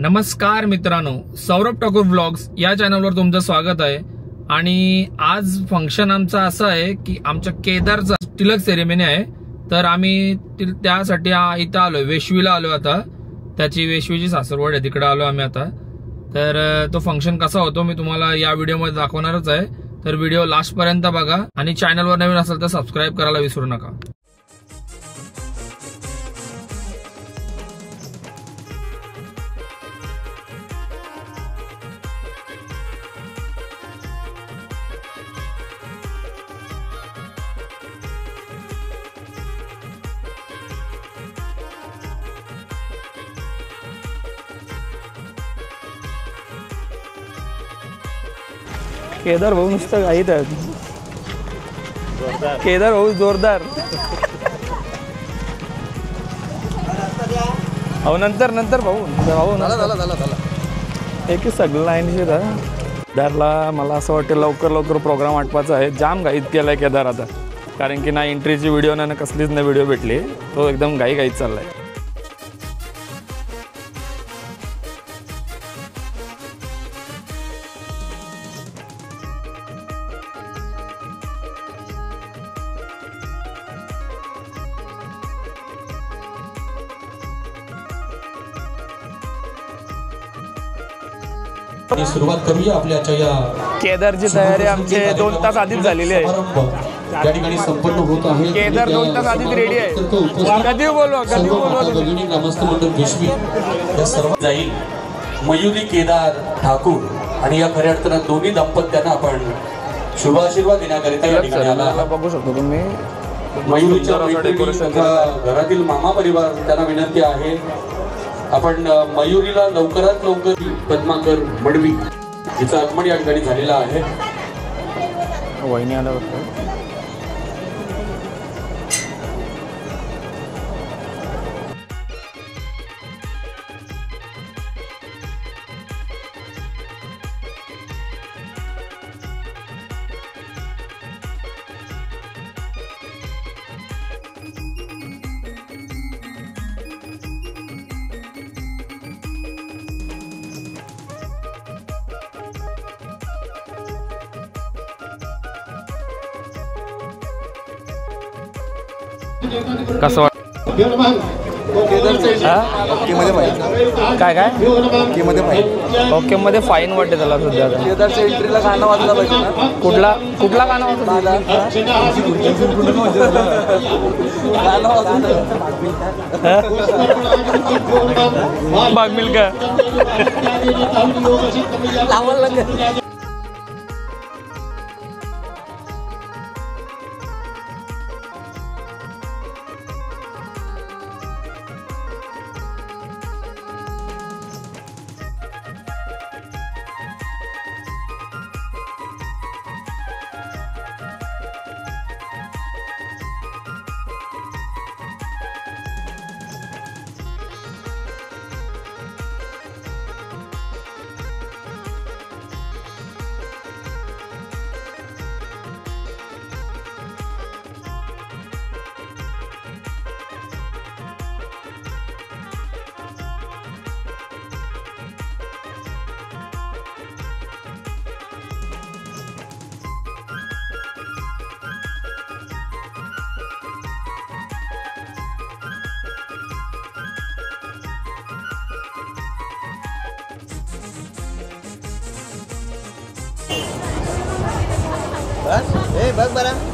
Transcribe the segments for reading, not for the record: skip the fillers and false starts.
नमस्कार मित्रांनो, सौरभ ठाकूर व्लॉग्स या चॅनलवर तुमचं स्वागत आहे। आणि आज फंक्शन आमचा असं आहे की आमच्या केदारचा तिलक सेरेमनी आहे, तर आम्ही त्यासाठी इथं आलोय, वेशवीला आलो। आता त्याची वेशवीची सासरवाड आहे, तिकडे आलो आम्ही आता। तर तो फंक्शन कसा होतो मी तुम्हाला या व्हिडिओमध्ये दाखवणारच आहे, तर व्हिडिओ लास्ट पर्यंत बघा आणि चॅनलवर नवीन असेल तर सबस्क्राईब करायला विसरू नका। केदार भाऊ नुसतं घाईत आहेत, केदार भाऊ जोरदार। अहो नंतर भाऊ एक सगळं लाईनशी केदारला मला असं वाटतं लवकर प्रोग्राम आटवायचा आहे। जाम घाईत केलाय केदार आता, कारण की ना एंट्रीची व्हिडिओ ना कसलीच नाही व्हिडिओ भेटली, तो एकदम घाईत चाललाय। सुरुवात करूया आपल्या केदारची तयारी आमचे 2 तास आधीच झालेली आहे। या ठिकाणी संपन्न होत आहे। केदार 2 तास आधीच रेडी आहे। कधी बोलवा ग्रामस्थ मंडळ विश्वी या सर्व जाईल मयुरी केदार ठाकूर आणि या खऱ्या अर्थानं दोन्ही दाम्पत्यांना आपण शुभाशीर्वाद देण्याकरिता या ठिकाणी आला। बघू शकतो तुम्ही मयुरीच्या घरातील मामा परिवार त्यांना विनंती आहे, आपण मयुरीला लवकरात लवकर पद्माकर मडवी हिचं आगमन या ठिकाणी झालेलं आहे। वहिनी आला होता। कसं काय ओके मध्ये फाईन वाटते त्याला सध्या। केदारच्या एंट्रीला गाणं वाजलं पाहिजे ना। कुठला गाणं वाजलं? भाग मिल्खा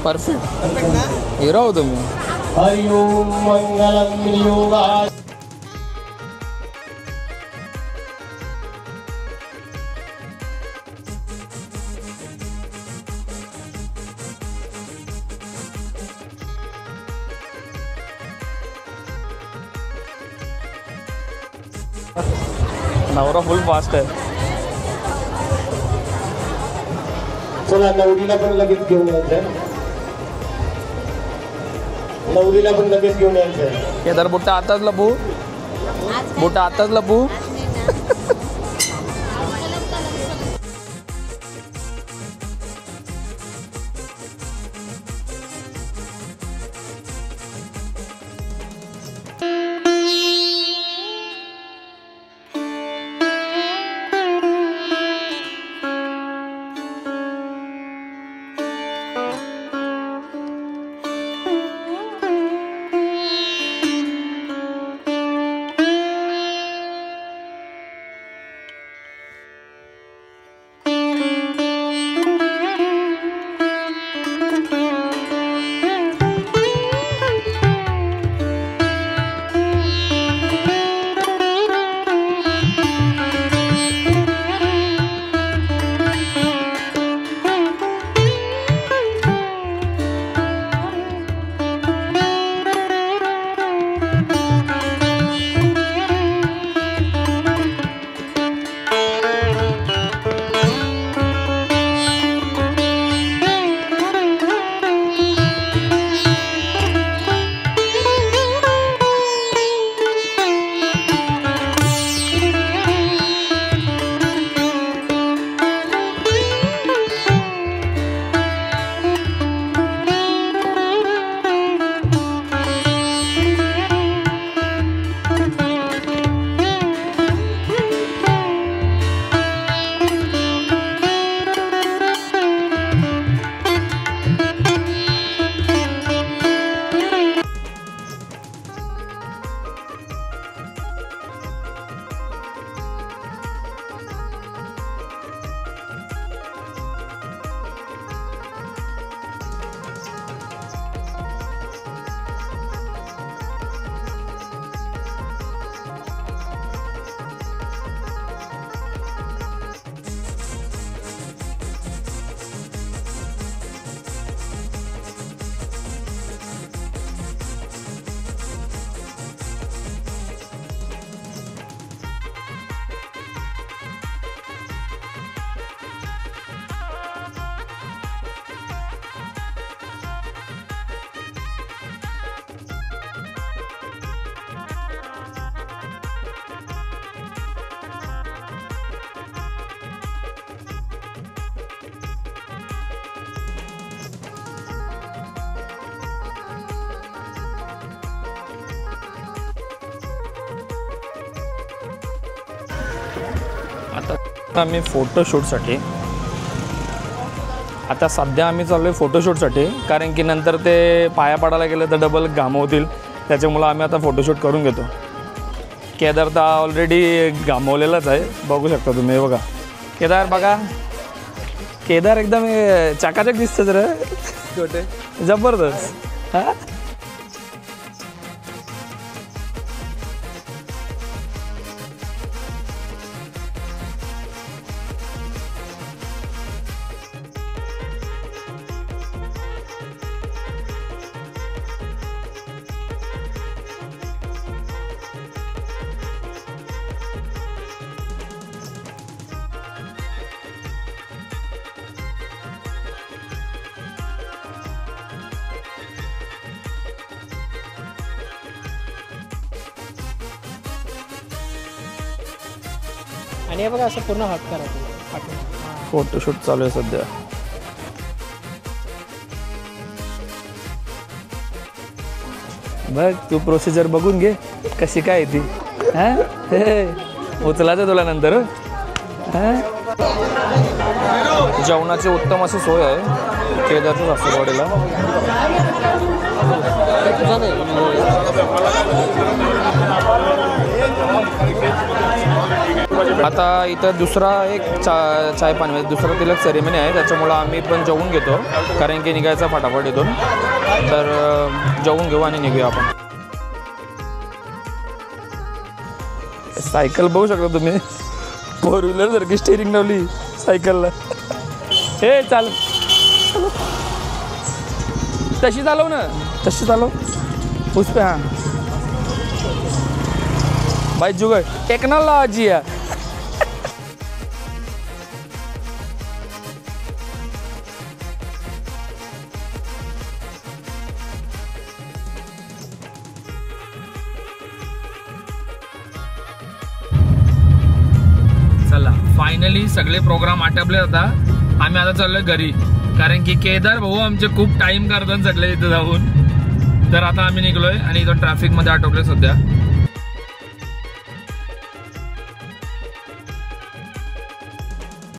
परफेक्ट ना हिरो हो तुम्ही। हरि ओम मंगलम योगा नवरा फुल फास्ट आहे। चला नवरीला पण लगेच घेऊन यायचं, नवरीला पण लगेच घेऊन यायचं। केदार बुट्टा आताच लपू, बुट्टा आताच लपू। आम्ही फोटोशूटसाठी आता सध्या आम्ही चाललो आहे फोटोशूटसाठी, कारण की नंतर ते पाया पडायला गेलं तर डबल घामवतील, त्याच्यामुळं आम्ही आता फोटोशूट करून घेतो. केदार तर ऑलरेडी घामवलेलाच आहे, बघू शकता तुम्ही. बघा केदार, बघा केदार एकदम चकाचक दिसतं जरा, छोटे जबरदस्त. हां आणि हे बघा असं पूर्ण हात करा. फोटोशूट चालू आहे सध्या. बघ तू प्रोसिजर बघून घे कशी काय ती. हां उचलायचं तुला नंतर. हां जेवणाची उत्तम अशी सोय आहे केदारच्या सासरवाडीला. आता इथं दुसरा एक चाय पाणी म्हणजे दुसरा तिलक सेरेमनी आहे, त्याच्यामुळं आम्ही पण जेवून घेतो, कारण की निघायचा फटाफट इथून. तर जेवून घेऊ आणि निघूया आपण. सायकल बघू शकता तुम्ही, 4 व्हीलर सारखी स्टेरिंग लावली सायकलला. हे चाल तशी चालव ना, तशी चालव पुष्पे. हां भाई जुगाड़ टेक्नोलॉजी है. चला फायनली सगळे प्रोग्राम आटपले. आता आम्ही आता चाललोय घरी, कारण की केदार भाऊ आमचे खूप टाइम करतात सगळे इथे जाऊन. तर आता आम्ही निघलोय आणि इथं ट्रॅफिक मध्ये अटकलोय सध्या.